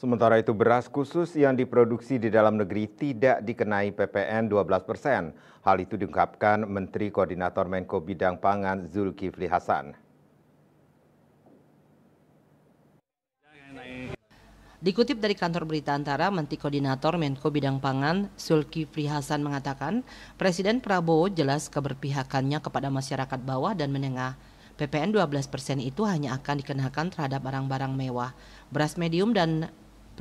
Sementara itu beras khusus yang diproduksi di dalam negeri tidak dikenai PPN 12%. Hal itu diungkapkan Menteri Koordinator Menko Bidang Pangan Zulkifli Hasan. Dikutip dari kantor berita Antara, Menteri Koordinator Menko Bidang Pangan Zulkifli Hasan mengatakan, Presiden Prabowo jelas keberpihakannya kepada masyarakat bawah dan menengah. PPN 12% itu hanya akan dikenakan terhadap barang-barang mewah. Beras medium dan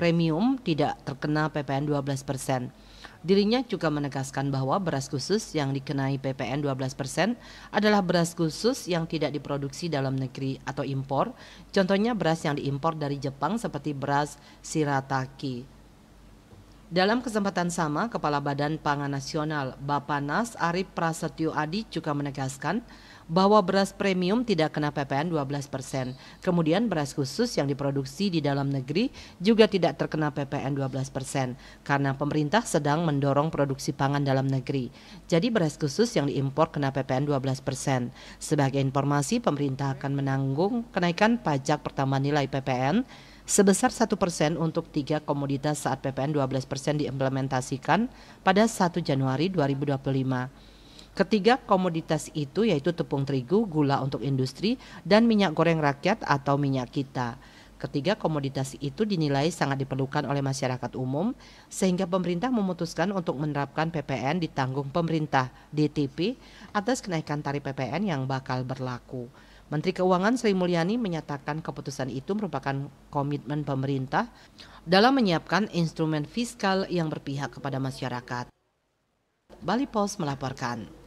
premium tidak terkena PPN 12%. Dirinya juga menegaskan bahwa beras khusus yang dikenai PPN 12% adalah beras khusus yang tidak diproduksi dalam negeri atau impor. Contohnya beras yang diimpor dari Jepang seperti beras Shirataki. Dalam kesempatan sama, Kepala Badan Pangan Nasional Bappenas Arief Prasetyo Adi juga menegaskan bahwa beras premium tidak kena PPN 12%. Kemudian beras khusus yang diproduksi di dalam negeri juga tidak terkena PPN 12% karena pemerintah sedang mendorong produksi pangan dalam negeri. Jadi beras khusus yang diimpor kena PPN 12%. Sebagai informasi, pemerintah akan menanggung kenaikan pajak pertambahan nilai PPN sebesar 1% untuk 3 komoditas saat PPN 12% diimplementasikan pada 1 Januari 2025. Ketiga komoditas itu yaitu tepung terigu, gula untuk industri, dan minyak goreng rakyat atau minyak kita. Ketiga komoditas itu dinilai sangat diperlukan oleh masyarakat umum sehingga pemerintah memutuskan untuk menerapkan PPN ditanggung pemerintah DTP atas kenaikan tarif PPN yang bakal berlaku. Menteri Keuangan Sri Mulyani menyatakan keputusan itu merupakan komitmen pemerintah dalam menyiapkan instrumen fiskal yang berpihak kepada masyarakat. Bali Post melaporkan.